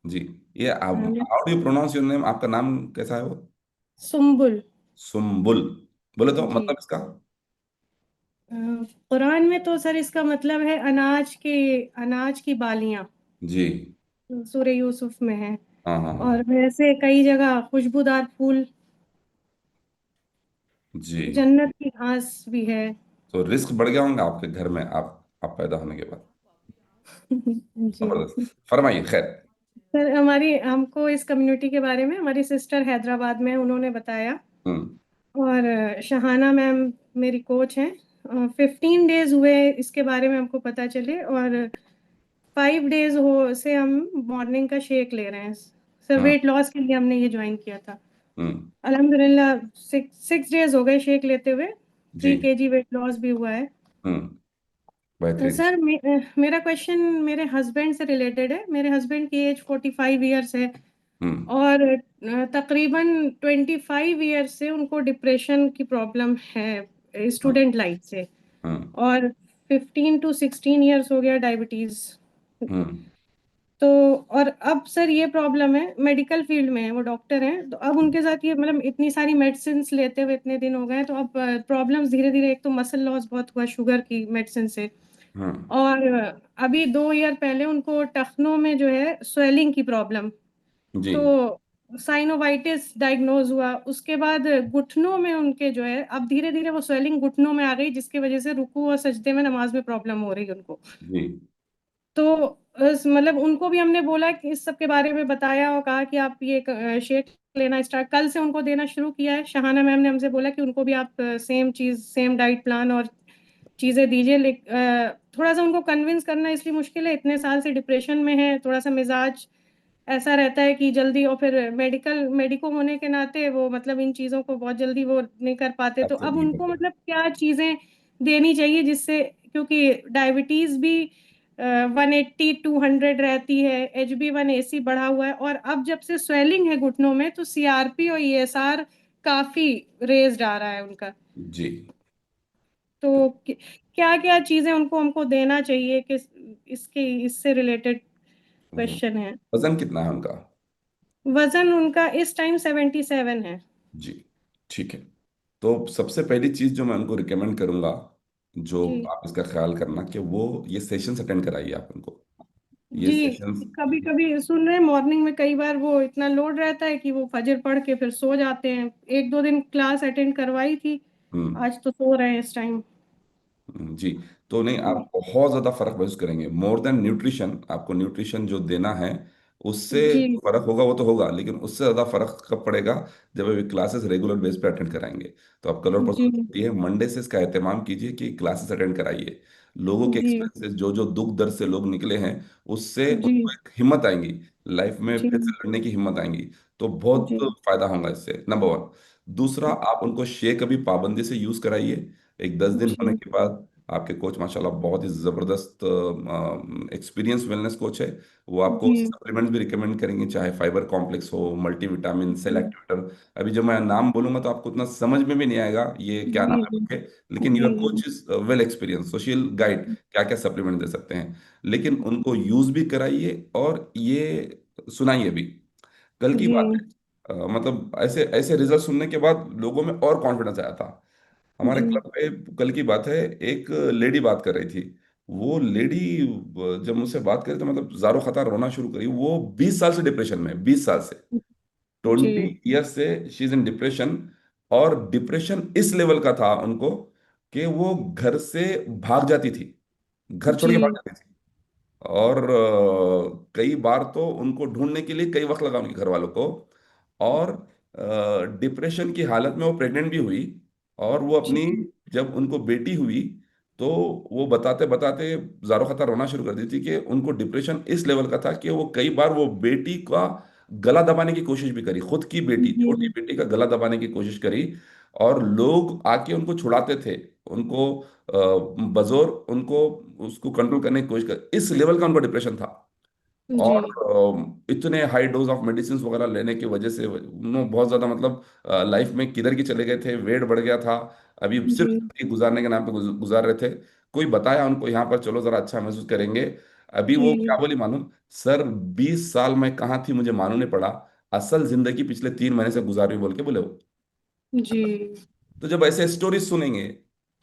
जी। ये uh, how do you pronounce your name? आपका नाम कैसा है वो? सुम्बुल। सुम्बुल। बोले तो जी। मतलब इसका? अ, कुरान में तो सर इसका मतलब है अनाज की बालियां। जी। सूरह यूसुफ में है। हाँ हाँ हाँ। और वैसे कई जगह खुशबूदार फूल, जी। जन्नत की घास भी है। तो रिस्क बढ़ गया होगा आपके घर में, आप पैदा होने के बाद? जी। जबरदस्त। फरमाइए, खैर। सर हमारी हमको इस कम्युनिटी के बारे में हमारी सिस्टर हैदराबाद में है, उन्होंने बताया। हम्म। और शहाना मैम मेरी कोच हैं। 15 डेज हुए इसके बारे में हमको पता चले। और 5 डेज हो से हम मॉर्निंग का शेक ले रहे हैं सर। हाँ। वेट लॉस के लिए हमने ये ज्वाइन किया था। हम्म। अल्हम्दुलिल्लाह 6 डेज हो गए शेक लेते हुए। जी। 3 kg वेट लॉस भी हुआ है। हम्म। बेहतरीन। सर मेरा क्वेश्चन मेरे हस्बैंड से रिलेटेड है। मेरे हस्बैंड की एज 45 ईयर्स है। हम्म। और तकरीबन 25 ईयर्स से उनको डिप्रेशन की प्रॉब्लम है हम्म। स्टूडेंट लाइफ से। हम्म। और 15 to 16 ईयर्स हो गया डायबिटीज। हम्म। तो और अब सर ये प्रॉब्लम है, मेडिकल फील्ड में है, वो डॉक्टर हैं, तो अब उनके साथ ये मतलब इतनी सारी मेडिसिन लेते हुए इतने दिन हो गए, तो अब प्रॉब्लम्स धीरे धीरे, एक तो मसल लॉस बहुत हुआ शुगर की मेडिसिन से। हम्म। और अभी 2 ईयर पहले उनको टखनों में जो है स्वेलिंग की प्रॉब्लम। जी। तो साइनोवाइटिस डायग्नोज हुआ। उसके बाद घुटनों में उनके जो है अब धीरे धीरे वो स्वेलिंग घुटनों में आ गई, जिसकी वजह से रुकू और सजदे में नमाज में प्रॉब्लम हो रही है उनको। जी। तो मतलब उनको भी हमने बोला कि इस सब के बारे में बताया और कहा कि आप ये शेक लेना स्टार्ट कल से उनको देना शुरू किया है। शहाना मैम ने हमसे बोला कि उनको भी आप सेम चीज, सेम डाइट प्लान और चीजें दीजिए। थोड़ा सा उनको कन्विंस करना इसलिए मुश्किल है, इतने साल से डिप्रेशन में है, थोड़ा सा मिजाज ऐसा रहता है कि जल्दी, और फिर मेडिको होने के नाते वो मतलब इन चीजों को बहुत जल्दी वो नहीं कर पाते। तो एक्सेप्ट अब नहीं उनको करते। मतलब क्या चीजें देनी चाहिए जिससे, क्योंकि डायबिटीज भी 180-200 रहती है, HB1AC बढ़ा हुआ है, और अब जब से स्वेलिंग है घुटनों में तो CRP और ESR काफी रेज्ड आ रहा है उनका। जी। तो क्या क्या चीजें उनको हमको देना चाहिए, किस इसके इससे रिलेटेड क्वेश्चन है। वजन कितना है उनका? वजन उनका इस टाइम 77 है। जी। ठीक है। तो सबसे पहली चीज जो मैं उनको रिकमेंड करूंगा, जो जी। आप इसका ख्याल करना कि वो ये सेशंस अटेंड कराइए आप उनको। ये जी। सेशंस। कभी कभी सुन रहे हैं मॉर्निंग में, कई बार वो इतना लोड रहता है कि वो फजर पढ़ के फिर सो जाते हैं। 1-2 दिन क्लास अटेंड करवाई थी, हम्म। आज तो सो रहे हैं इस टाइम। जी। तो नहीं, आप बहुत ज़्यादा फर्क महसूस करेंगे। मोर देन न्यूट्रिशन, आपको न्यूट्रिशन जो देना है उससे जी। फर्क होगा, वो तो होगा, लेकिन उससे ज़्यादा फर्क कब पड़ेगा? जब अभी क्लासेस रेगुलर बेस पे अटेंड कराएंगे। तो आप कल और परसों जी। छुट्टी है, मंडे से इसका एहतमाम कीजिए कि क्लासेस अटेंड कराइए। लोगों के जी। एक्सपीरियंसेस, जो जो दुख दर्द से लोग निकले हैं, उससे जी। उनको एक हिम्मत आएंगी, लाइफ में जी। फिर से लड़ने की हिम्मत आएंगी। तो बहुत जी। फायदा होगा इससे, नंबर वन। दूसरा, आप उनको शेक अभी पाबंदी से यूज़ कराइए। एक 10 दिन होने जी। के बाद आपके कोच माशाल्लाह बहुत ही ज़बरदस्त एक्सपीरियंस वेलनेस कोच है। वो आपको जी। सप्लीमेंट्स भी रिकमेंड करेंगे, चाहे फाइबर कॉम्प्लेक्स हो, मल्टीविटामिन, सेल जी। एक्टिवेटर। अभी जब मैं नाम बोलूंगा तो आपको उतना समझ में भी नहीं आएगा ये क्या नाम जी। है जी। बोल के। लेकिन जी। Your coach is well experience, social guide क्या क्या सप्लीमेंट दे सकते हैं। लेकिन उनको यूज भी कराइए और ये सुनाइए भी। कल की जी। बात है, मतलब ऐसे ऐसे रिजल्ट सुनने के बाद लोगों में और कॉन्फिडेंस आया था। हमारे जी। क्लब पे कल की बात है, एक लेडी बात कर रही थी। वो लेडी जब मुझसे बात करी तो मतलब ज़ारो खतर रोना शुरू करी। वो 20 साल से डिप्रेशन में, 20 साल से, ट्वेंटी जी। ईयर से शी इज इन डिप्रेशन। और डिप्रेशन इस लेवल का था उनको कि वो घर से भाग जाती थी, घर छोड़ के भाग जी। जाती थी। और कई बार तो उनको ढूंढने के लिए कई वक्त लगा उनके घर वालों को। और डिप्रेशन की हालत में वो प्रेग्नेंट भी हुई। और वो जी। अपनी, जब उनको बेटी हुई, तो वो बताते बताते ज़ारो खतर रोना शुरू कर दी थी कि उनको डिप्रेशन इस लेवल का था कि वो कई बार वो बेटी का गला दबाने की कोशिश भी करी, खुद की बेटी, छोटी जी। बेटी का गला दबाने की कोशिश करी। और लोग आके उनको छुड़ाते थे, उनको बजोर उनको उसको कंट्रोल करने की कोशिश कर, इस लेवल का उनका डिप्रेशन था। जी। और इतने हाई डोज ऑफ मेडिसिन वगैरह लेने की वजह से उन्होंने बहुत ज़्यादा मतलब लाइफ में किधर की चले गए थे, वेट बढ़ गया था। अभी सिर्फ जी। जिंदगी गुजारने के नाम पे गुजार रहे थे। कोई बताया उनको यहाँ पर चलो ज़रा अच्छा महसूस करेंगे। अभी वो क्या जी बोली मालूम? सर 20 साल में कहाँ थी मुझे मालूम नहीं पड़ा, असल जिंदगी पिछले 3 महीने से गुजारी बोल के बोले वो। जी तो जब ऐसे स्टोरीज सुनेंगे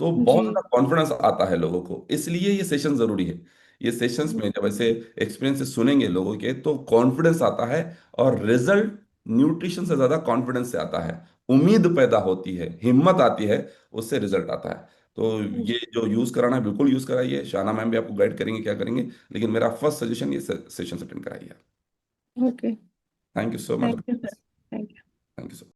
तो बहुत जी ज्यादा कॉन्फिडेंस आता है लोगों को, इसलिए ये सेशन जरूरी है। ये सेशंस में जब ऐसे एक्सपीरियंसेस सुनेंगे लोगों के तो कॉन्फिडेंस आता है, और रिजल्ट न्यूट्रिशन से ज्यादा कॉन्फिडेंस से आता है। उम्मीद पैदा होती है, हिम्मत आती है, उससे रिजल्ट आता है। तो ये जो यूज कराना है बिल्कुल यूज कराइए, शाना मैम भी आपको गाइड करेंगे क्या करेंगे, लेकिन मेरा फर्स्ट सजेशन ये सेशन अटेंड कराइए। Okay. Thank you so much. Thank you sir. Thank you. Thank you so